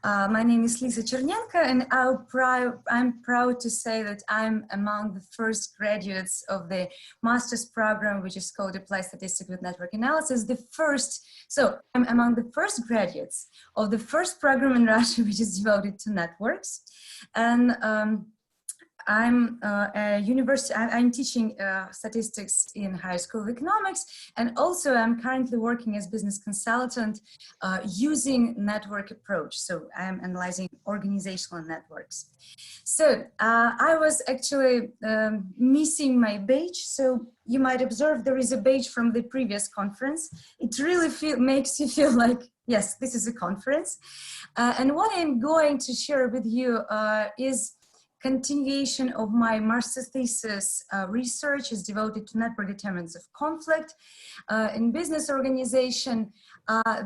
My name is Chernenko, and I'm proud to say that I'm among the first graduates of the master's program, which is called Applied Statistics with Network Analysis. So I'm among the first graduates of the first program in Russia, which is devoted to networks. And I'm teaching statistics in High School of Economics, and also I'm currently working as business consultant using network approach. So I'm analyzing organizational networks. So I was actually missing my badge. So you might observe there is a badge from the previous conference. It really makes you feel like, yes, this is a conference. And what I'm going to share with you is continuation of my master's thesis research is devoted to network determinants of conflict. In business organization,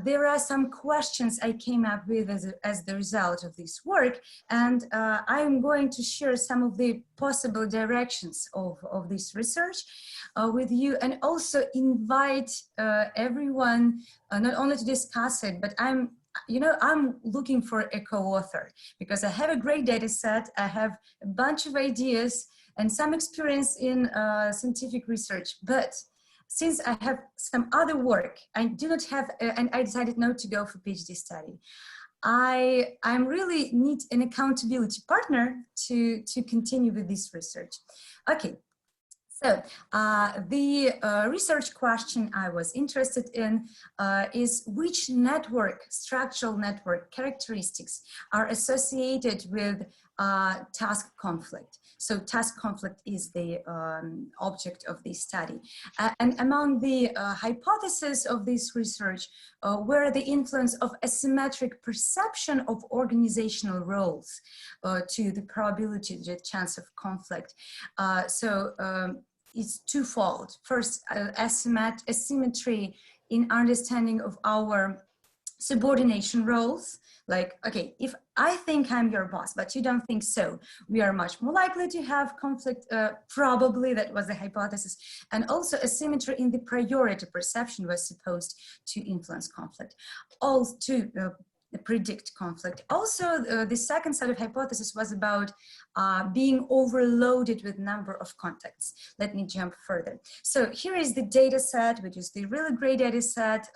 there are some questions I came up with as the result of this work, and I'm going to share some of the possible directions of this research with you, and also invite everyone not only to discuss it, but I'm looking for a co-author because I have a great data set, I have a bunch of ideas and some experience in scientific research, but since I have some other work, I do not have, and I decided not to go for PhD study. I really need an accountability partner to continue with this research. Okay. So the research question I was interested in is which structural network characteristics are associated with task conflict. So task conflict is the object of this study. And among the hypotheses of this research were the influence of asymmetric perception of organizational roles to the probability, the chance of conflict. It's twofold. First, asymmetry in understanding of our subordination roles. Like, okay, if I think I'm your boss, but you don't think so, we are much more likely to have conflict, probably, that was the hypothesis. And also asymmetry in the priority perception was supposed to influence conflict, also to predict conflict. Also, the second set of hypothesis was about being overloaded with number of contacts. Let me jump further. So here is the data set, which is the really great data set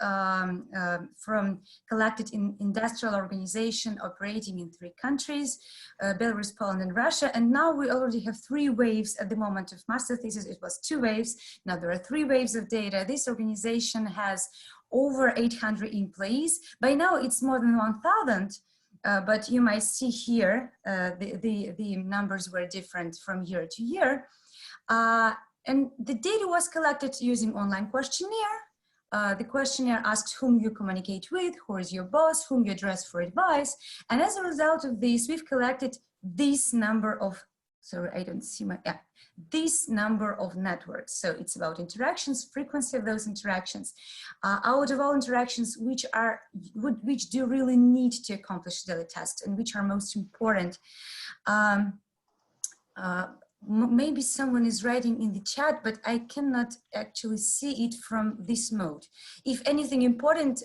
from collected in industrial organization operating in 3 countries, Belarus, Poland, and Russia. And now we already have 3 waves at the moment of master thesis. It was 2 waves. Now there are 3 waves of data. This organization has over 800 employees. By now it's more than 1,000, but you might see here the numbers were different from year to year. And the data was collected using online questionnaire. The questionnaire asks whom you communicate with, who is your boss, whom you address for advice. And as a result of this, we've collected this number of, sorry, I don't see my, yeah, this number of networks. So it's about interactions, frequency of those interactions. Out of all interactions, which do you really need to accomplish daily tasks and which are most important. Maybe someone is writing in the chat, but I cannot actually see it from this mode. If anything important,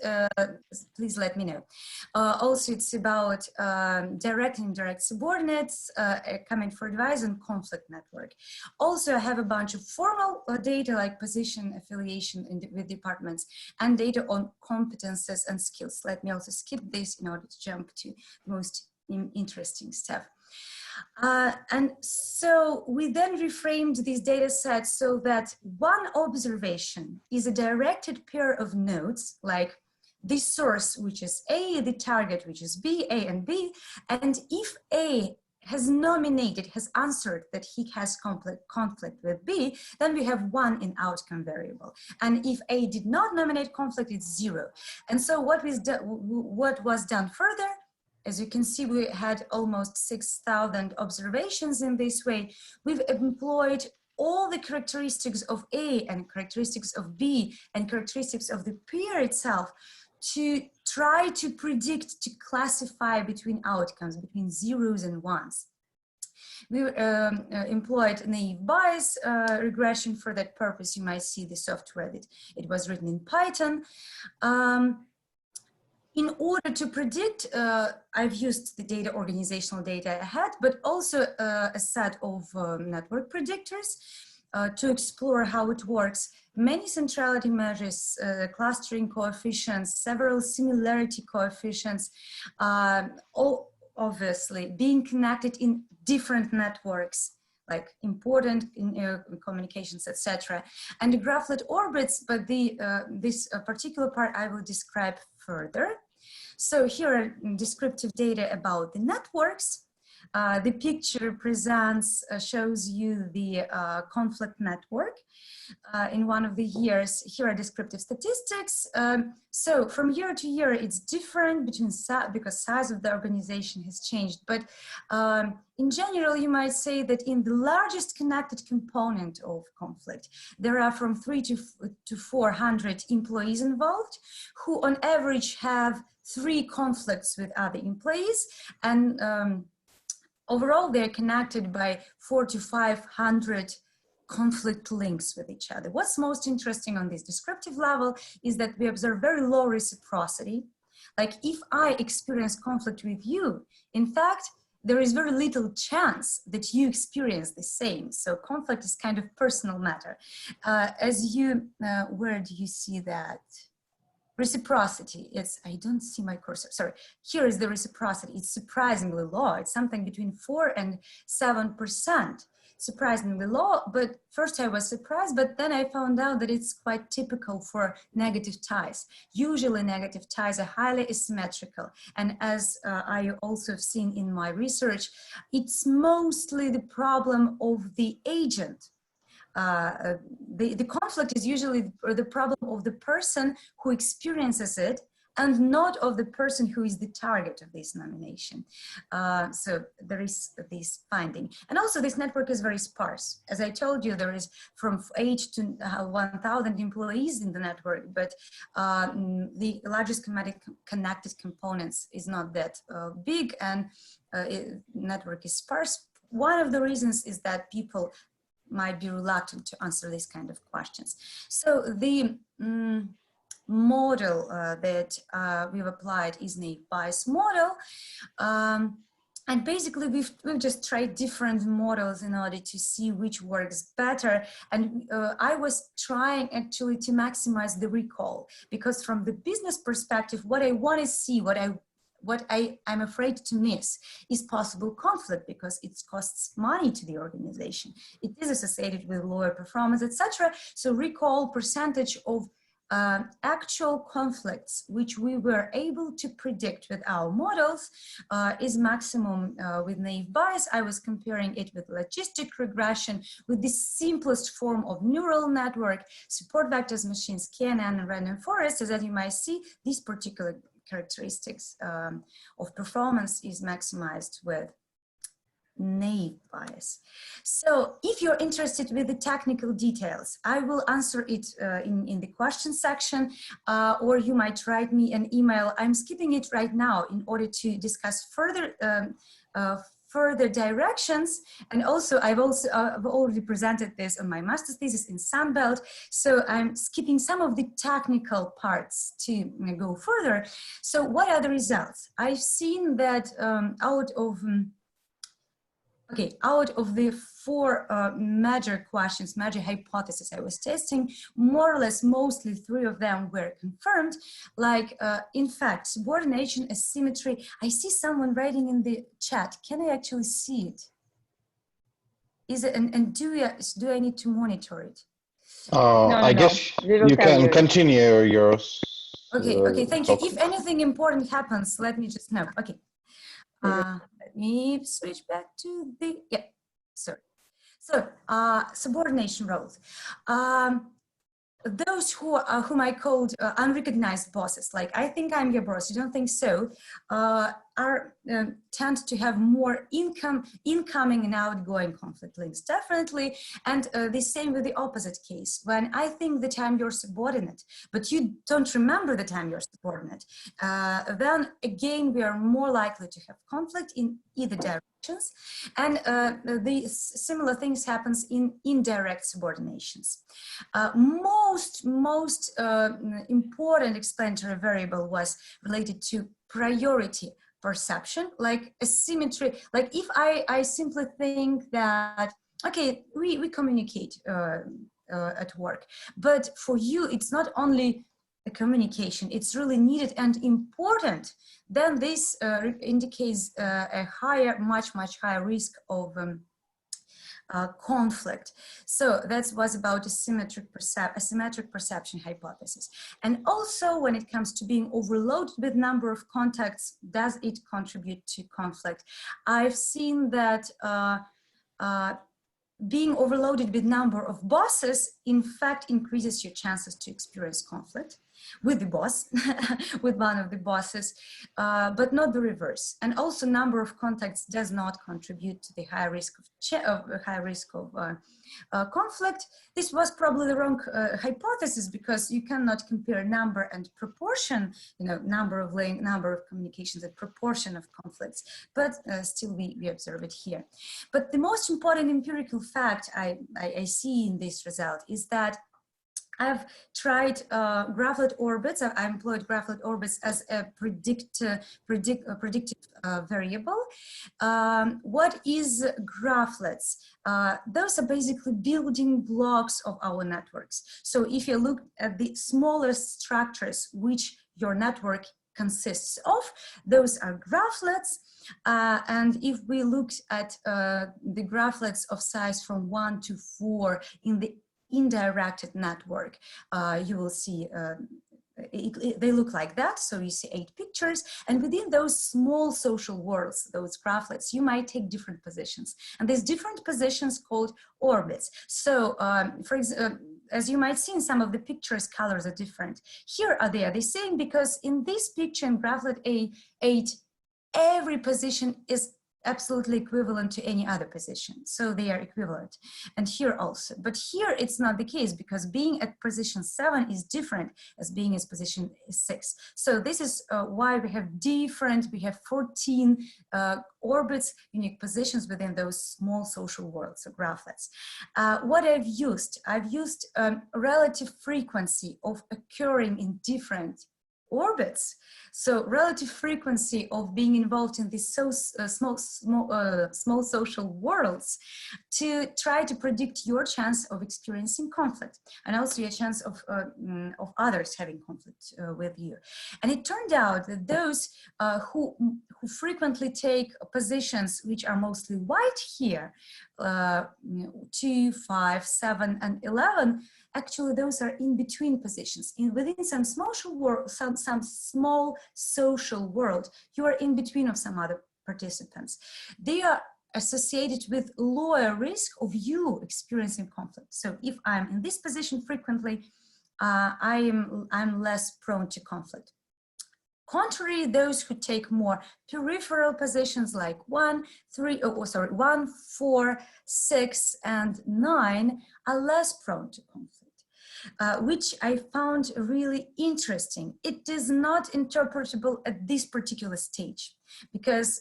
please let me know. Also, it's about direct and indirect subordinates, comment for advice, and conflict network. Also, I have a bunch of formal data like position, affiliation with departments, and data on competences and skills. Let me also skip this in order to jump to the most interesting stuff. And so we then reframed these data sets so that one observation is a directed pair of nodes, like this source, which is A, the target, which is B, A and B. And if A has answered that he has conflict with B, then we have 1 in outcome variable. And if A did not nominate conflict, it's 0. And so what was done further? As you can see, we had almost 6,000 observations in this way. We've employed all the characteristics of A and characteristics of B and characteristics of the pair itself to try to predict, to classify between outcomes, between 0s and 1s. We employed naive Bayes regression for that purpose. You might see the software that it was written in Python. In order to predict, I've used the data, organizational data I had, but also a set of network predictors to explore how it works. Many centrality measures, clustering coefficients, several similarity coefficients, all obviously being connected in different networks, like important communications, etc. And the graphlet orbits, but this particular part I will describe further. So here are descriptive data about the networks. The picture presents, shows you the conflict network in one of the years. Here are descriptive statistics. So from year to year, it's different between because size of the organization has changed. But in general, you might say that in the largest connected component of conflict, there are from 300 to 400 employees involved, who on average have 3 conflicts with other employees, and overall, they're connected by 400 to 500 conflict links with each other. What's most interesting on this descriptive level is that we observe very low reciprocity. Like if I experience conflict with you, in fact, there is very little chance that you experience the same. So conflict is kind of personal matter. Where do you see that? Reciprocity, I don't see my cursor, sorry. Here is the reciprocity. It's surprisingly low. It's something between 4 and 7%. Surprisingly low, but first I was surprised, but then I found out that it's quite typical for negative ties. Usually negative ties are highly asymmetrical. And as I also have seen in my research, it's mostly the problem of the agent. The conflict is usually the problem of the person who experiences it and not of the person who is the target of this nomination. So there is this finding. And also this network is very sparse. As I told you, there is from 8 to 1,000 employees in the network, but the largest connected components is not that big, and network is sparse. One of the reasons is that people might be reluctant to answer these kind of questions. So the model that we've applied is naive bias model. And basically we've just tried different models in order to see which works better. And I was trying actually to maximize the recall, because from the business perspective, what I want to see, what I'm afraid to miss is possible conflict, because it costs money to the organization. It is associated with lower performance, etc. So recall percentage of actual conflicts, which we were able to predict with our models, is maximum with naive bias. I was comparing it with logistic regression, with the simplest form of neural network, support vectors, machines, KNN, and random forests. As you might see, these particular characteristics of performance is maximized with naive bias. So if you're interested with the technical details, I will answer it in the question section, or you might write me an email. I'm skipping it right now in order to discuss further further directions. And also I've already presented this on my master's thesis in Sunbelt, so I'm skipping some of the technical parts to go further. So what are the results? I've seen that out of the 4 major questions, major hypotheses I was testing, more or less, mostly 3 of them were confirmed. Like, in fact, subordination, asymmetry. I see someone writing in the chat. Can I actually see it? Is it, and do I need to monitor it? No, I guess you can continue yours. Okay, thank you. If anything important happens, let me just know. Okay. Let me switch back to the, sorry. So, subordination roles. Those whom I called unrecognized bosses, like, I think I'm your boss, you don't think so? tend to have more incoming and outgoing conflict links, definitely. And the same with the opposite case. When I think that I'm your subordinate, but you don't remember the time you're subordinate, then again, we are more likely to have conflict in either directions. And the similar things happens in indirect subordinations. Most important explanatory variable was related to priority perception, like asymmetry. Like if I simply think that, okay, we communicate at work, but for you, it's not only a communication, it's really needed and important, then this indicates a much higher risk of conflict. So that was about asymmetric perception hypothesis. And also when it comes to being overloaded with number of contacts, does it contribute to conflict? I've seen that being overloaded with number of bosses, in fact, increases your chances to experience conflict with the boss, with one of the bosses, but not the reverse. And also number of contacts does not contribute to the high risk of conflict. This was probably the wrong hypothesis, because you cannot compare number and proportion, number of communications and proportion of conflicts, but still we observe it here. But the most important empirical fact I see in this result is that I've tried graphlet orbits. I employed graphlet orbits as a predictive variable. What is graphlets? Those are basically building blocks of our networks. So if you look at the smallest structures which your network consists of, those are graphlets. And if we look at the graphlets of size from 1 to 4 in the indirected network, you will see they look like that. So you see 8 pictures, and within those small social worlds, those graphlets, you might take different positions, and there's different positions called orbits. So for example, as you might see in some of the pictures, colors are different. Here they are the same, because in this picture in graphlet A8, every position is absolutely equivalent to any other position. So they are equivalent. And here also. But here it's not the case, because being at position 7 is different as being at position 6. So this is why we have 14 orbits, unique positions within those small social worlds, so graphlets. What I've used relative frequency of occurring in different orbits. So relative frequency of being involved in these small social worlds, to try to predict your chance of experiencing conflict, and also your chance of others having conflict with you. And it turned out that those who frequently take positions which are mostly white here, 2, 5, 7, and 11, actually those are in between positions. Within some small social world, you are in between of some other participants. They are associated with lower risk of you experiencing conflict. So if I'm in this position frequently, I'm less prone to conflict. Contrary, those who take more peripheral positions like 1, 4, 6, and 9 are less prone to conflict, which I found really interesting. It is not interpretable at this particular stage, because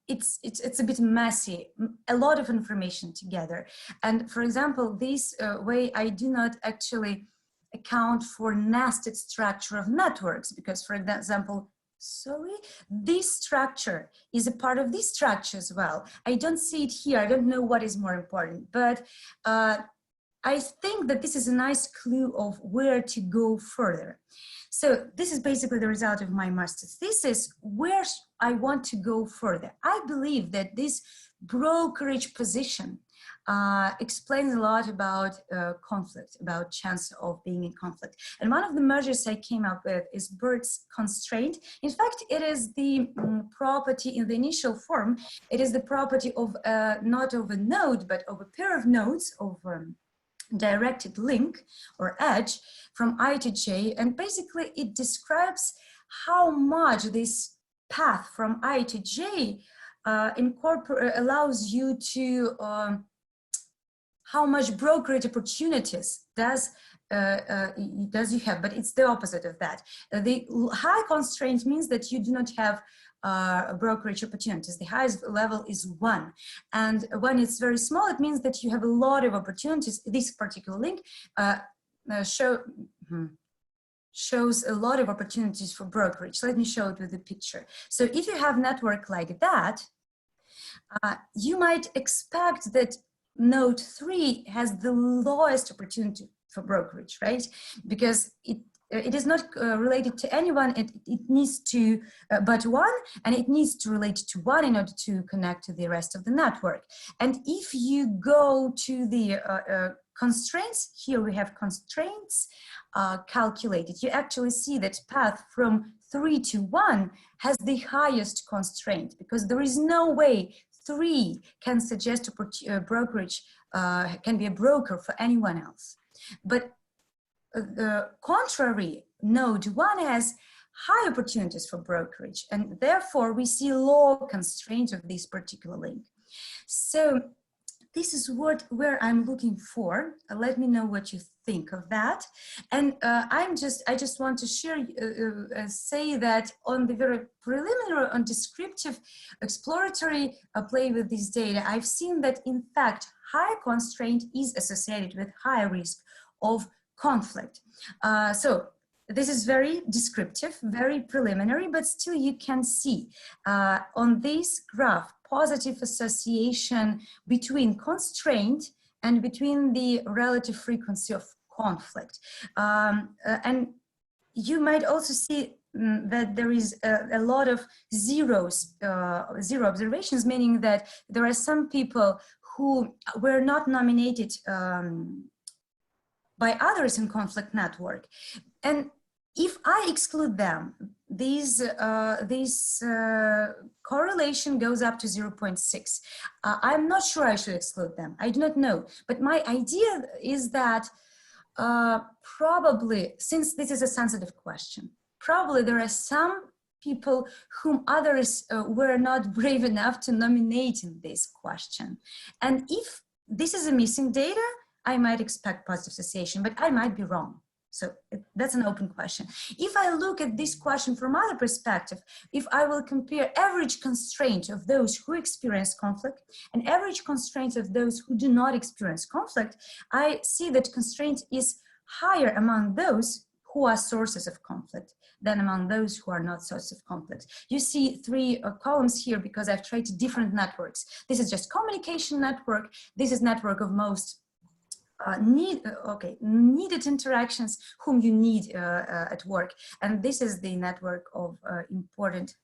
it's a bit messy, a lot of information together. And for example, this way I do not actually account for nested structure of networks, because for example, this structure is a part of this structure as well. I don't see it here. I don't know what is more important, but I think that this is a nice clue of where to go further. So this is basically the result of my master's thesis, where I want to go further. I believe that this brokerage position explains a lot about conflict, about chance of being in conflict. And one of the measures I came up with is Bird's constraint. In fact, it is the property in the initial form. It is the property of not of a node, but of a pair of nodes of directed link or edge from I to J. And basically it describes how much this path from I to J allows you to, how much brokerage opportunities does you have, but it's the opposite of that. The high constraint means that you do not have brokerage opportunities. The highest level is 1. And when it's very small, it means that you have a lot of opportunities. This particular link shows a lot of opportunities for brokerage. Let me show it with a picture. So if you have network like that, you might expect that node 3 has the lowest opportunity for brokerage, right? Because it is not related to anyone. It needs to but 1, and it needs to relate to 1 in order to connect to the rest of the network. And if you go to the constraints, here we have constraints calculated. You actually see that path from 3 to 1 has the highest constraint, because there is no way 3 can suggest brokerage, can be a broker for anyone else. But the contrary, node 1 has high opportunities for brokerage, and therefore we see low constraints of this particular link. So this is where I'm looking for. Let me know what you think of that. And I just want to share, say that on the very preliminary, on descriptive, exploratory play with this data, I've seen that in fact high constraint is associated with high risk of conflict. So this is very descriptive, very preliminary, but still you can see on this graph positive association between constraint and between the relative frequency of conflict. And you might also see that there is a lot of zero observations, meaning that there are some people who were not nominated by others in conflict network. And if I exclude them, this correlation goes up to 0.6. I'm not sure I should exclude them. I do not know. But my idea is that probably, since this is a sensitive question, probably there are some people whom others were not brave enough to nominate in this question. And if this is a missing data, I might expect positive association, but I might be wrong. So that's an open question. If I look at this question from other perspective, if I will compare average constraint of those who experience conflict and average constraints of those who do not experience conflict, I see that constraint is higher among those who are sources of conflict than among those who are not sources of conflict. You see 3 columns here because I've tried different networks. This is just communication network. This is network of most needed interactions whom you need at work, and this is the network of important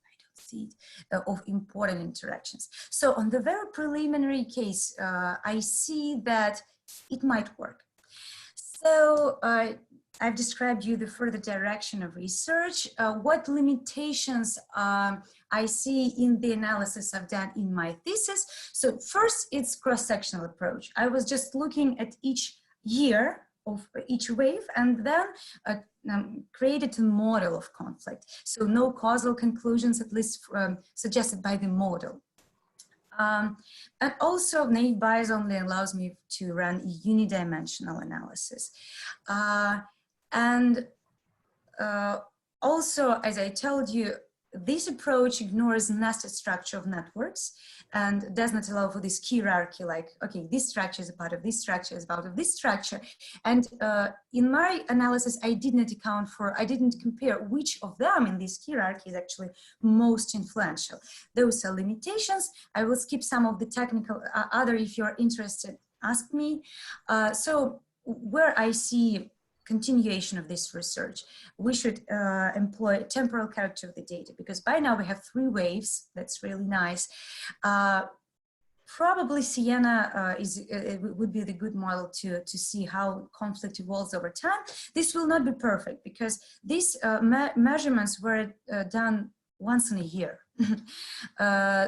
interactions. So on the very preliminary case, I see that it might work. So I've described you the further direction of research, what limitations I see in the analysis I've done in my thesis. So first, it's cross-sectional approach. I was just looking at each year of each wave and then created a model of conflict. So no causal conclusions, at least suggested by the model. And also naive bias only allows me to run a unidimensional analysis. Also, as I told you, this approach ignores nested structure of networks and does not allow for this hierarchy, like, okay, this structure is a part of this structure, is part of this structure. And in my analysis, I didn't compare which of them in this hierarchy is actually most influential. Those are limitations. I will skip some of the technical, if you're interested, ask me. So where I see continuation of this research, we should employ temporal character of the data, because by now we have 3 waves. That's really nice. Probably Siena would be the good model to see how conflict evolves over time. This will not be perfect because these measurements were done once in a year.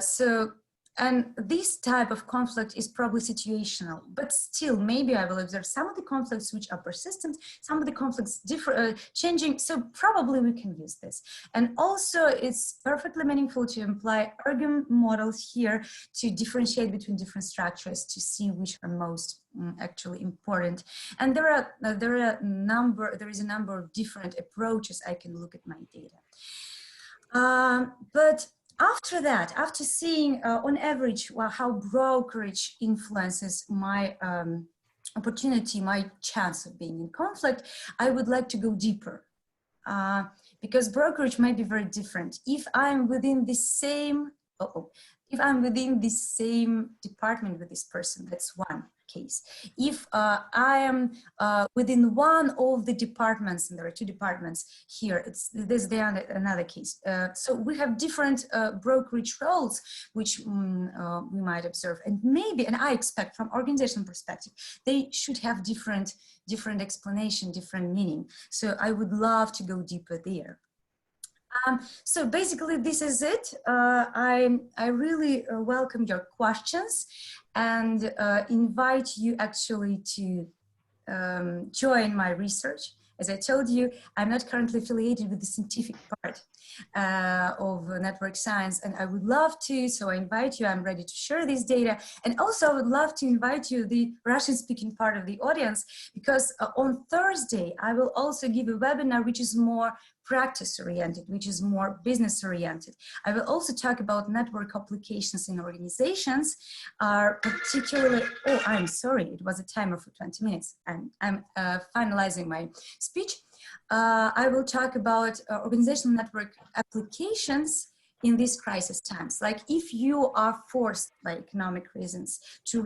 So And this type of conflict is probably situational, but still, maybe I will observe some of the conflicts which are persistent, some of the conflicts changing, so probably we can use this. And also, it's perfectly meaningful to imply argument models here to differentiate between different structures to see which are most actually important. And there is a number of different approaches I can look at my data. But after that, after seeing on average how brokerage influences my opportunity, my chance of being in conflict, I would like to go deeper because brokerage might be very different. If I'm within the same, if I'm within the same department with this person, that's one case. If I am within one of the departments, and there are two departments here, there's another case. So we have different brokerage roles, which we might observe, and maybe, and I expect from organizational perspective, they should have different explanation, different meaning. So I would love to go deeper there. So basically, this is it. I really welcome your questions and invite you actually to join my research. As I told you, I'm not currently affiliated with the scientific part of network science, and I would love to, so I invite you, I'm ready to share this data. And also I would love to invite you, the Russian-speaking part of the audience, because on Thursday, I will also give a webinar which is more practice-oriented, which is more business-oriented. I will also talk about network applications in organizations, particularly, oh, I'm sorry, it was a timer for 20 minutes. I'm finalizing my speech. I will talk about organizational network applications in these crisis times. Like if you are forced by economic reasons to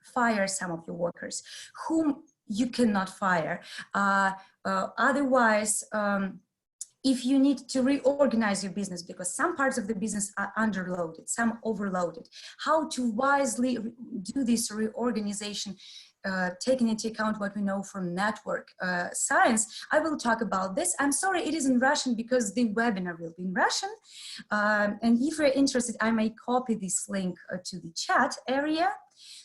fire some of your workers, whom you cannot fire. Otherwise, if you need to reorganize your business because some parts of the business are underloaded, some overloaded, how to wisely do this reorganization, taking into account what we know from network science. I will talk about this. I'm sorry, it is in Russian because the webinar will be in Russian. And if you're interested, I may copy this link to the chat area.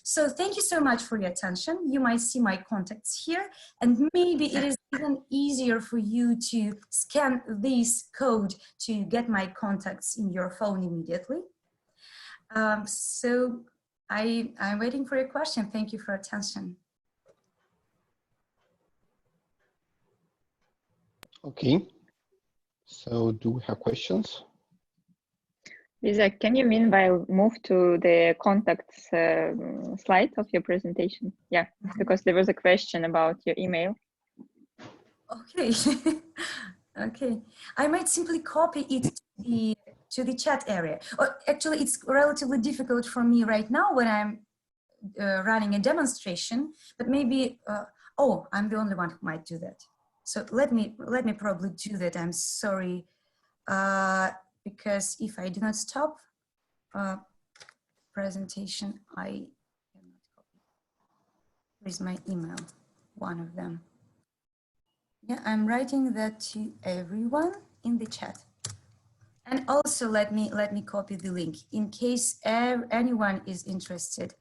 So thank you so much for your attention. You might see my contacts here, and maybe it is even easier for you to scan this code to get my contacts in your phone immediately. So I'm waiting for your question. Thank you for your attention. Okay, so do we have questions? Lisa, can you meanwhile move to the contacts slide of your presentation? Yeah, because there was a question about your email. Okay, okay. I might simply copy it to the chat area. Or actually, it's relatively difficult for me right now when I'm running a demonstration, but maybe, oh, I'm the only one who might do that. So let me probably do that. I'm sorry. Because if I do not stop presentation, I cannot copy. Here's my email, one of them. Yeah, I'm writing that to everyone in the chat. And also let me copy the link in case anyone is interested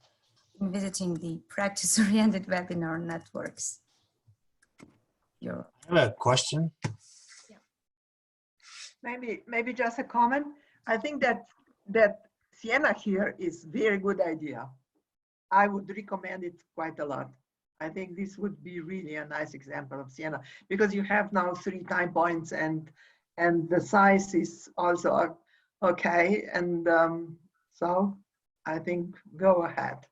in visiting the practice-oriented webinar networks. I have a question. Maybe just a comment. I think that Sienna here is very good idea. I would recommend it quite a lot. I think this would be really a nice example of Sienna because you have now 3 time points and the size is also okay. And so I think go ahead.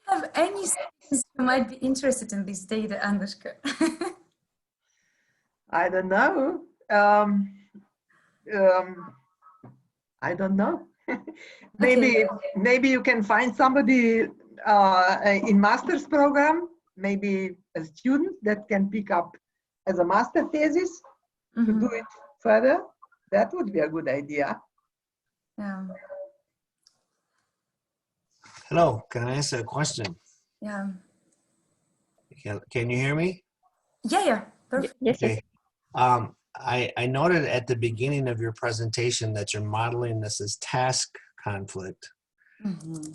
Do you have any students who might be interested in this data, Anushka? I don't know. I don't know. Maybe you can find somebody in master's program, maybe a student that can pick up as a master thesis to do it further. That would be a good idea. Yeah. Hello, can I ask a question? Yeah. Can you hear me? Yeah, yeah. Perfect. Yes. Okay. I noted at the beginning of your presentation that you're modeling this as task conflict. Mm-hmm.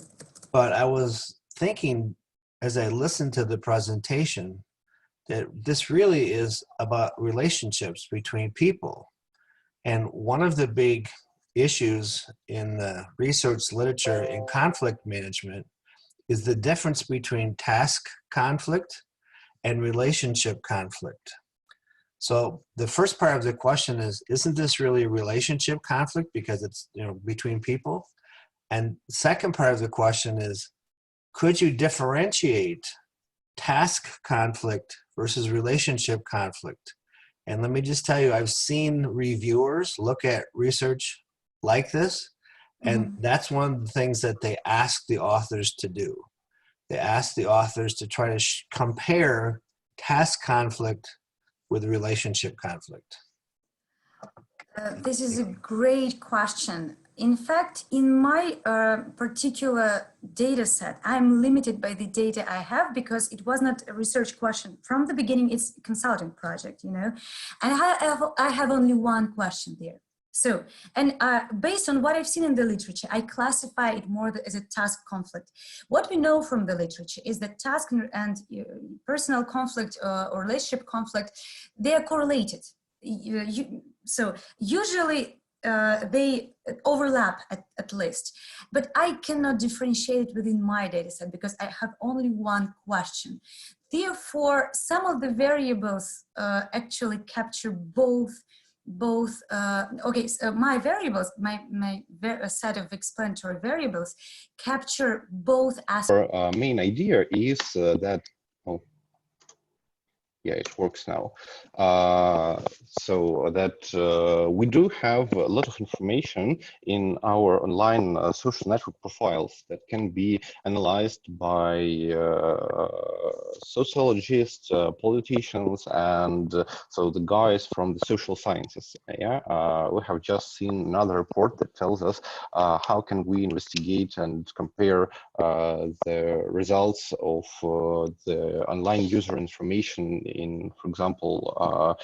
But I was thinking as I listened to the presentation that this really is about relationships between people. And one of the big issues in the research literature in conflict management is the difference between task conflict and relationship conflict. So the first part of the question is, isn't this really a relationship conflict because it's, you know, between people? And the second part of the question is, could you differentiate task conflict versus relationship conflict? And let me just tell you, I've seen reviewers look at research like this, and that's one of the things that they ask the authors to do. They ask the authors to try to compare task conflict with relationship conflict. This is a great question. In fact, in my particular data set, I'm limited by the data I have because it was not a research question. From the beginning, it's a consulting project, you know, and I have only one question there. So, and based on what I've seen in the literature, I classify it more as a task conflict. What we know from the literature is that task and personal conflict or relationship conflict, they are correlated. So usually they overlap at least, but I cannot differentiate it within my data set because I have only one question. Therefore, some of the variables actually capture both okay, so my variables, my set of explanatory variables capture both aspects. Our main idea is that, oh, yeah, it works now. So that we do have a lot of information in our online social network profiles that can be analyzed by sociologists, politicians, and so the guys from the social sciences. Yeah, we have just seen another report that tells us how can we investigate and compare the results of the online user information in, for example,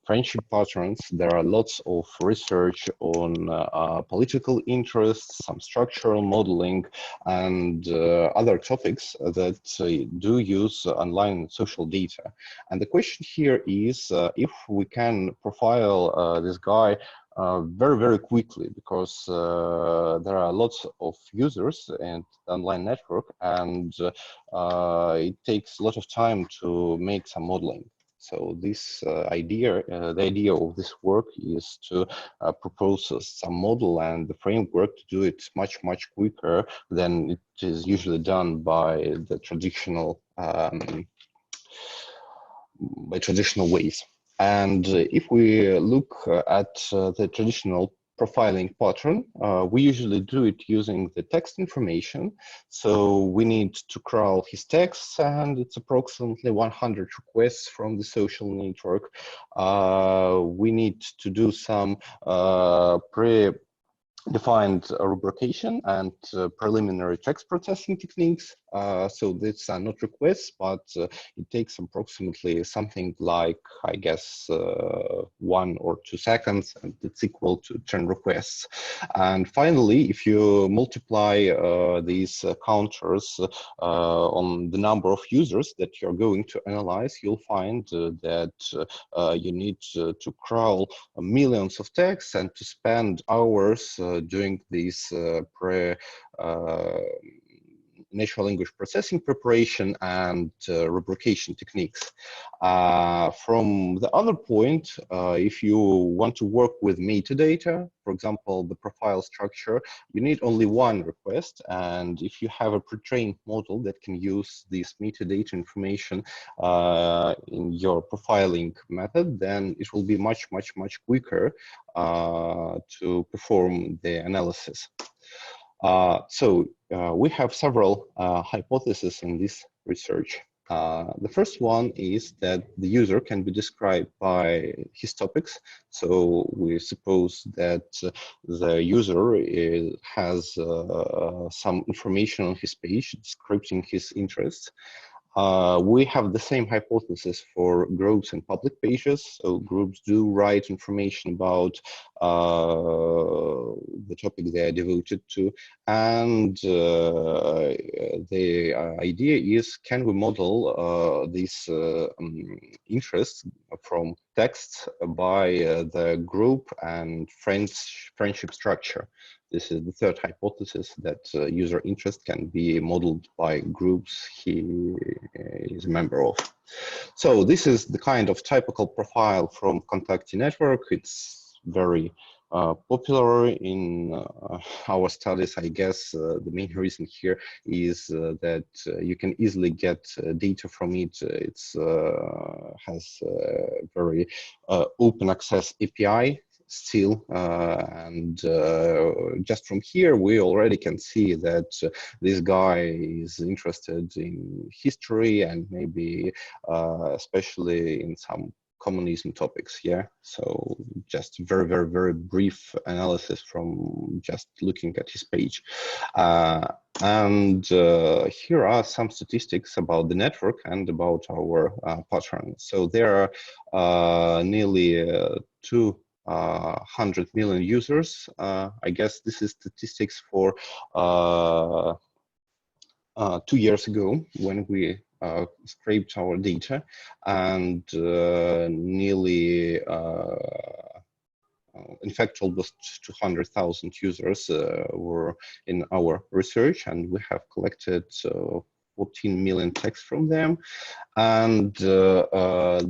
friendship patterns. There are lots of research on political interests, some structural modeling, and other topics that do use online social data. And the question here is if we can profile this guy very, very quickly, because there are lots of users in the online network, and it takes a lot of time to make some modeling. So this idea, the idea of this work is to propose some model and the framework to do it much, much quicker than it is usually done by the traditional ways. And if we look at the traditional profiling pattern, we usually do it using the text information. So we need to crawl his texts, and it's approximately 100 requests from the social network. We need to do some predefined rubrication and preliminary text processing techniques. So these are not requests, but it takes approximately something like, I guess, 1 or 2 seconds, and it's equal to 10 requests. And finally, if you multiply these counters on the number of users that you're going to analyze, you'll find that you need to crawl millions of texts and to spend hours doing these natural language processing preparation and rubrication techniques. From the other point, if you want to work with metadata, for example, the profile structure, you need only one request. And if you have a pre-trained model that can use this metadata information in your profiling method, then it will be much, much, much quicker to perform the analysis. So we have several hypotheses in this research. The first one is that the user can be described by his topics. So we suppose that the user has some information on his page describing his interests. We have the same hypothesis for groups and public pages. So groups do write information about the topic they are devoted to. And the idea is, can we model these interests from text by the group and friendship structure? This is the third hypothesis, that user interest can be modeled by groups he is a member of. So this is the kind of typical profile from Contactee network. It's very popular in our studies. I guess the main reason here is that you can easily get data from it. It has very open access API still, and just from here we already can see that this guy is interested in history and maybe especially in some communism topics. Yeah, so just very brief analysis from just looking at his page. And here are some statistics about the network and about our pattern. So there are nearly 200 million users. I guess this is statistics for 2 years ago when we scraped our data, and nearly, in fact, almost 200,000 users were in our research, and we have collected 14 million texts from them. And there are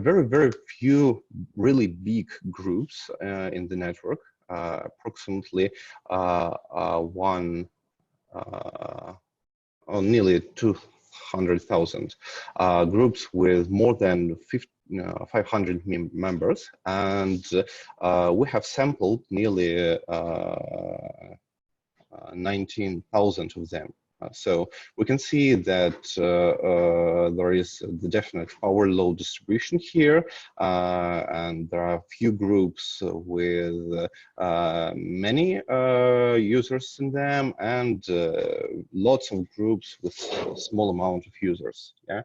very few really big groups in the network, approximately nearly 200,000 groups with more than 500 members, and we have sampled nearly 19,000 of them. So we can see that there is the definite power law distribution here, and there are few groups with many users in them, and lots of groups with a small amount of users. Yeah.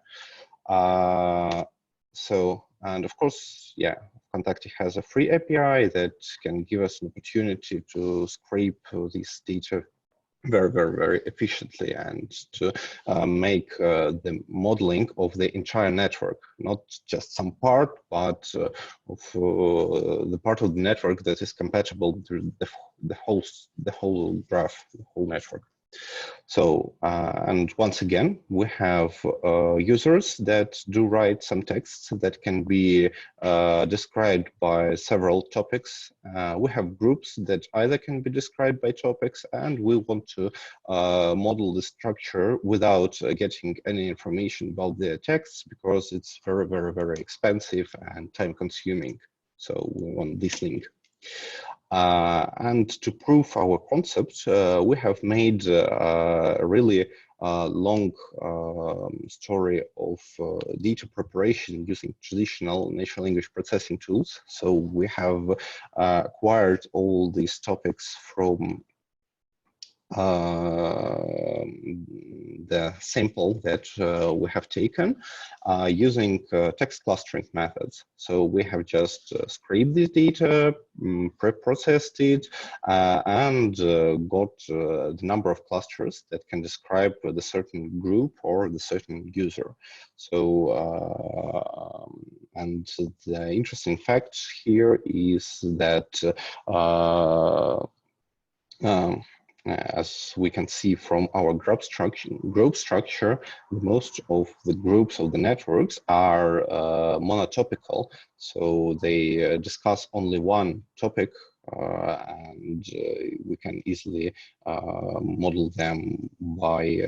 And of course, yeah, Contactee has a free API that can give us an opportunity to scrape this data very efficiently, and to make the modeling of the entire network, not just some part, but of the part of the network that is compatible to the whole graph, the whole network. So, and once again, we have users that do write some texts that can be described by several topics. We have groups that either can be described by topics, and we want to model the structure without getting any information about the texts, because it's very expensive and time consuming. So we want this link. And to prove our concept, we have made a really long story of data preparation using traditional natural language processing tools. So we have acquired all these topics from the sample that we have taken using text clustering methods. So we have just scraped this data, pre-processed it, and got the number of clusters that can describe the certain group or the certain user. So, and the interesting fact here is that as we can see from our group structure, most of the groups of the networks are monotopical. So they discuss only one topic, and we can easily model them by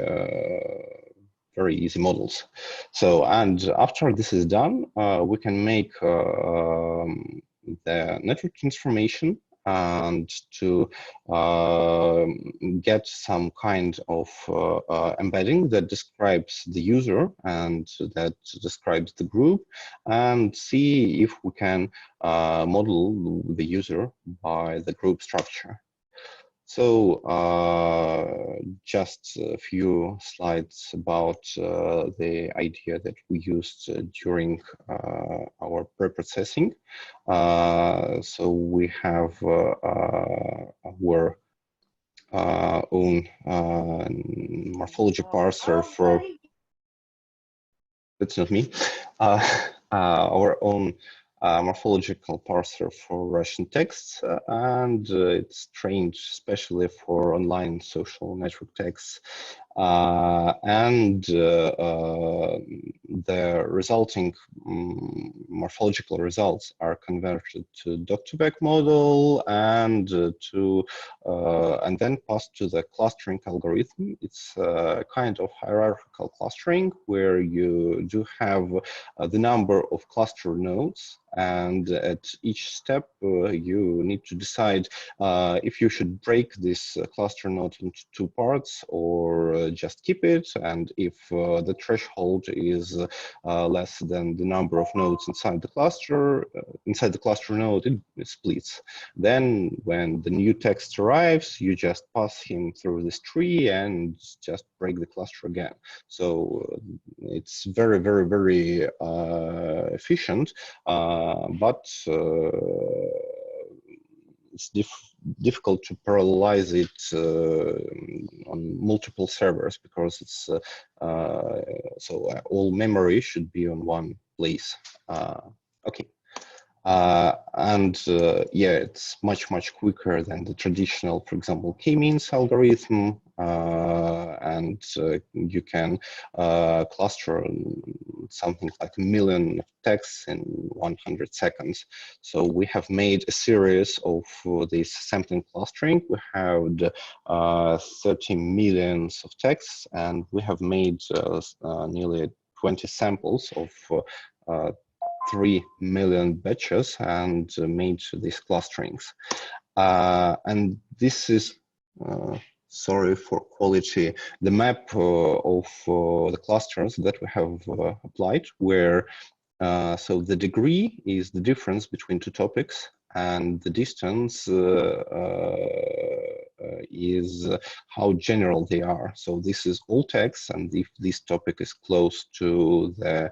very easy models. So, and after this is done, we can make the network transformation, and to get some kind of embedding that describes the user and that describes the group, and see if we can model the user by the group structure. So just a few slides about the idea that we used during our pre-processing. So we have our own morphology parser for, that's not me, our own morphological parser for Russian texts, and it's trained especially for online social network texts. And the resulting morphological results are converted to doc-to-back model and and then passed to the clustering algorithm. It's a kind of hierarchical clustering where you do have the number of cluster nodes, and at each step you need to decide if you should break this cluster node into two parts or just keep it, and if the threshold is less than the number of nodes inside the cluster node, it splits. Then when the new text arrives, you just pass him through this tree and just break the cluster again. So it's very, very, very efficient, but it's difficult to parallelize it on multiple servers, because it's all memory should be on one place. Okay. Yeah, it's much quicker than the traditional, for example, k-means algorithm, and you can cluster something like 1 million texts in 100 seconds. So we have made a series of this sampling clustering. We had 30 million of texts, and we have made nearly 20 samples of 3 million batches and made these clusterings. And this is, sorry for quality, the map of the clusters that we have applied, where so the degree is the difference between two topics, and the distance is how general they are. So this is all text, and if this topic is close to the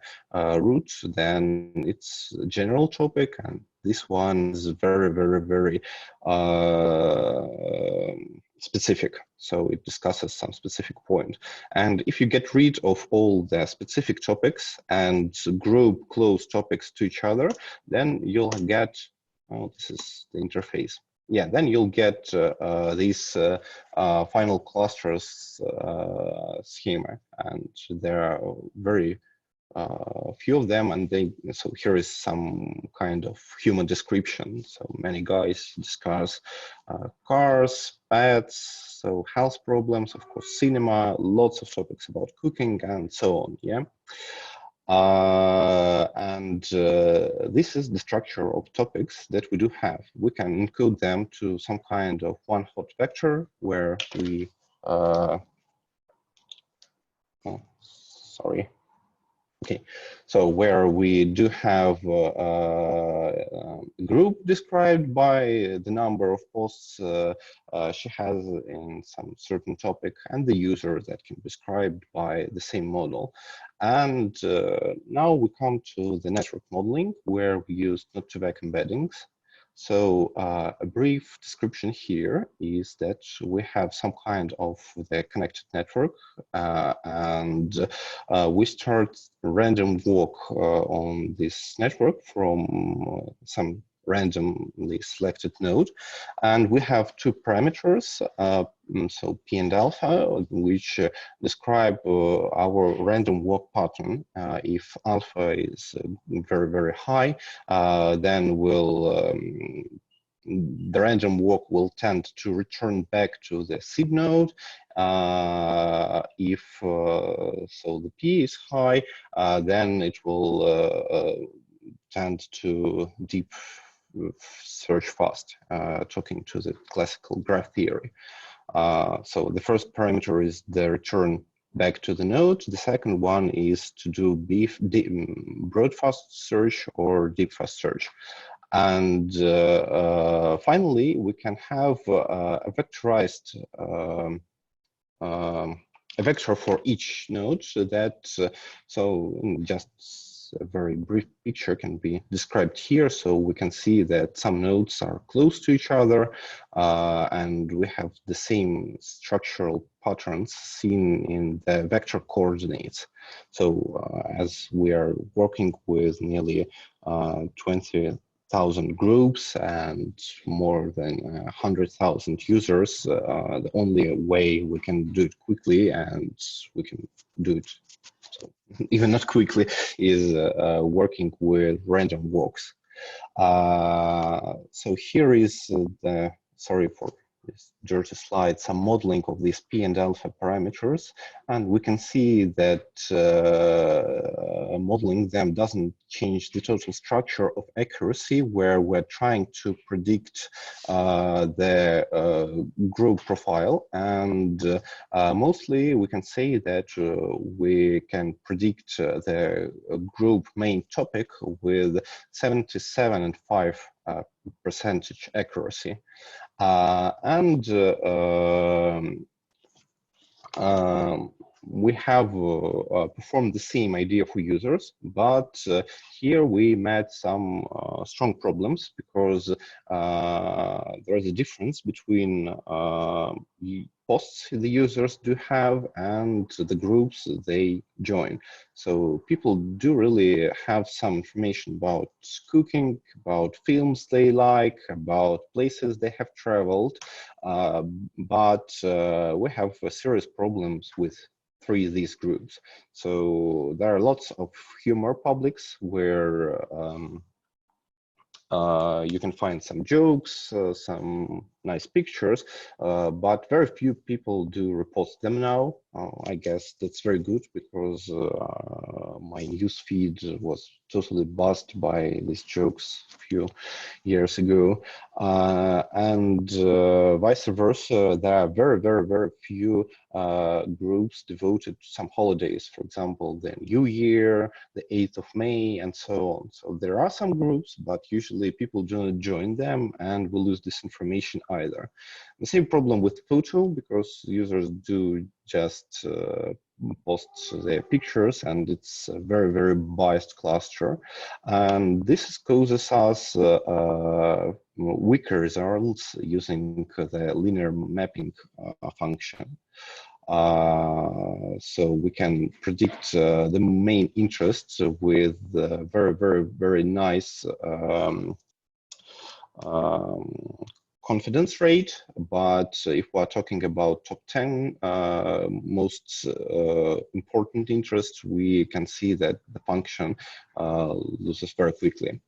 root, then it's a general topic, and this one is very, very, very specific. So it discusses some specific point. And if you get rid of all the specific topics and group close topics to each other, then you'll get, oh, this is the interface. Yeah, then you'll get these final clusters schema, and there are very few of them, and so here is some kind of human description. So many guys discuss cars, pets, so health problems, of course, cinema, lots of topics about cooking, and so on. Yeah. This is the structure of topics that we do have. We can encode them to some kind of one hot vector where we, oh, sorry. Okay, so where we do have a group described by the number of posts she has in some certain topic, and the user that can be described by the same model. And now we come to the network modeling, where we use not-to-back embeddings. So a brief description here is that we have some kind of the connected network, and we start random walk on this network from some randomly selected node, and we have two parameters, so P and alpha, which describe our random walk pattern. If alpha is very, very high, then the random walk will tend to return back to the seed node. If so the P is high, then it will tend to deep search fast, talking to the classical graph theory. So the first parameter is the return back to the node. The second one is to do broad fast search or deep fast search. And finally, we can have a vectorized a vector for each node, so that just a very brief picture can be described here. So we can see that some nodes are close to each other, and we have the same structural patterns seen in the vector coordinates. So as we are working with nearly 20,000 groups and more than 100,000 users, the only way we can do it quickly, and we can do it so even not quickly, is working with random walks. So here is the, sorry for this dirty slide, some modeling of these P and alpha parameters, and we can see that modeling them doesn't change the total structure of accuracy, where we're trying to predict the group profile, and mostly we can say that we can predict the group main topic with 77.5% accuracy. We have performed the same idea for users, but here we met some strong problems, because there is a difference between posts the users do have and the groups they join. So people do really have some information about cooking, about films they like, about places they have traveled, but we have serious problems with these groups. So there are lots of humor publics where you can find some jokes, some nice pictures, but very few people do repost them now. I guess that's very good, because my news feed was totally buzzed by these jokes a few years ago. And vice versa, there are very, very, very few groups devoted to some holidays, for example, the New Year, the 8th of May, and so on. So there are some groups, but usually people do not join them, and we lose this information either. The same problem with photo, because users do just post their pictures, and it's a very, very biased cluster. And this causes us weaker results using the linear mapping function. So we can predict the main interests with very, very, very nice confidence rate. But if we're talking about top 10 most important interests, we can see that the function loses very quickly.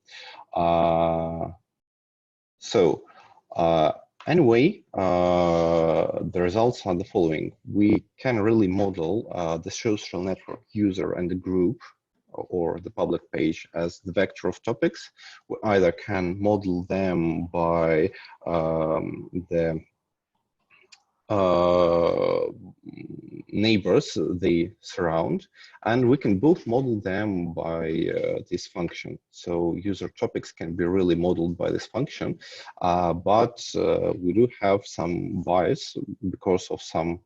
Anyway, the results are the following. We can really model the social network user and the group, or the public page, as the vector of topics. We either can model them by the neighbors they surround, and we can both model them by this function. So user topics can be really modeled by this function, but we do have some bias because of some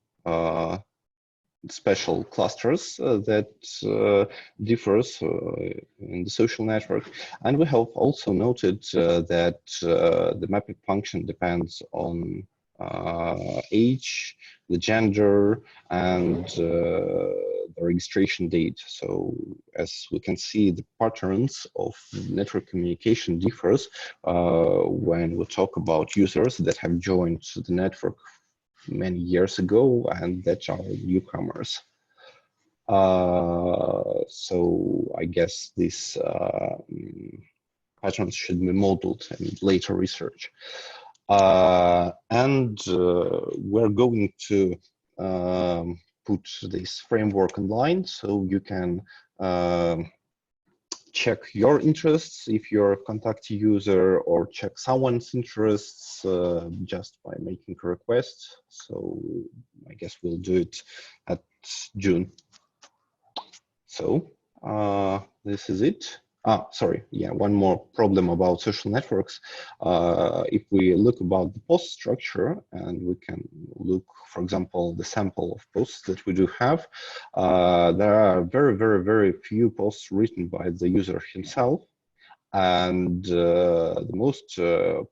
special clusters that differs in the social network. And we have also noted that the mapping function depends on age, the gender, and the registration date. So as we can see, the patterns of network communication differs when we talk about users that have joined the network many years ago and that are newcomers. So I guess these patterns should be modeled in later research. And we're going to put this framework online, so you can check your interests if you're a contact user, or check someone's interests just by making a request. So I guess we'll do it at June. So this is it. Sorry. Yeah, one more problem about social networks. If we look about the post structure, and we can look, for example, the sample of posts that we do have, there are very, very, very few posts written by the user himself. And the most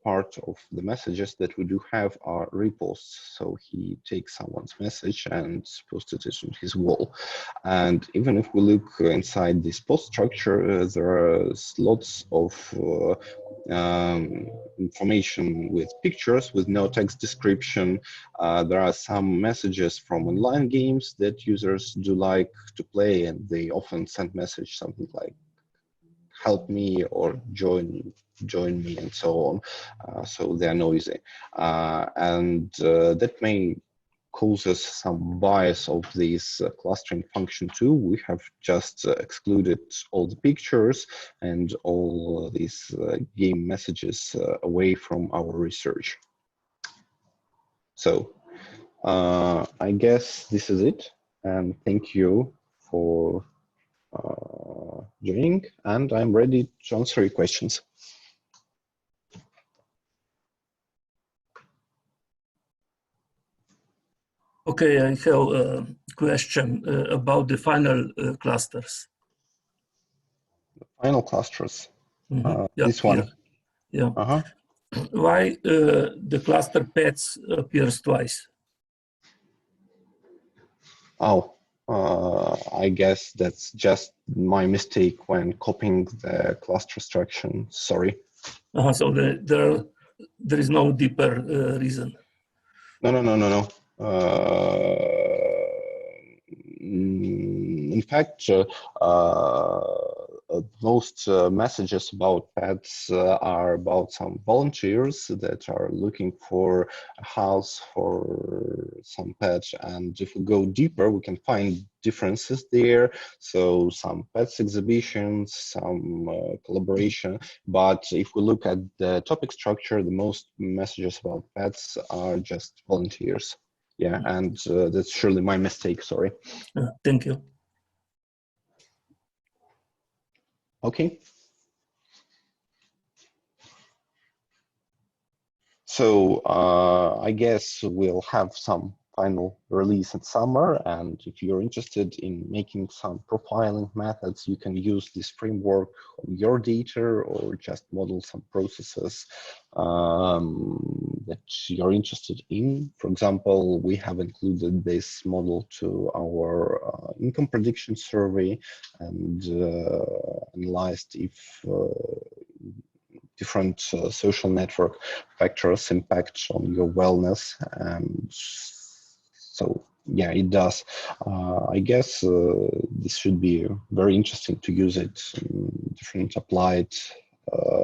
part of the messages that we do have are reposts. So he takes someone's message and posted it on his wall. And even if we look inside this post structure, there are lots of information with pictures, with no text description. There are some messages from online games that users do like to play, and they often send message something like, help me or join me and so on. So they are noisy. And that may causes some bias of this clustering function too. We have just excluded all the pictures and all these game messages away from our research. So I guess this is it. And thank you for joining, and I'm ready to answer your questions. Okay, I have a question about the final clusters. Final clusters. Yeah, this one. Here. Yeah. Why the cluster pets appears twice? Oh, I guess that's just my mistake when copying the cluster structure. Sorry. So there is no deeper reason. No. In fact, most messages about pets are about some volunteers that are looking for a house for some pets. And if we go deeper, we can find differences there. So some pets exhibitions, some collaboration. But if we look at the topic structure, the most messages about pets are just volunteers. Yeah, and that's surely my mistake, sorry. Thank you. Okay. So I guess we'll have some final release in summer, and if you're interested in making some profiling methods, you can use this framework on your data or just model some processes that you're interested in. For example, we have included this model to our income prediction survey and analyzed if different social network factors impact on your wellness. And so, yeah, it does. I guess this should be very interesting to use it in different applied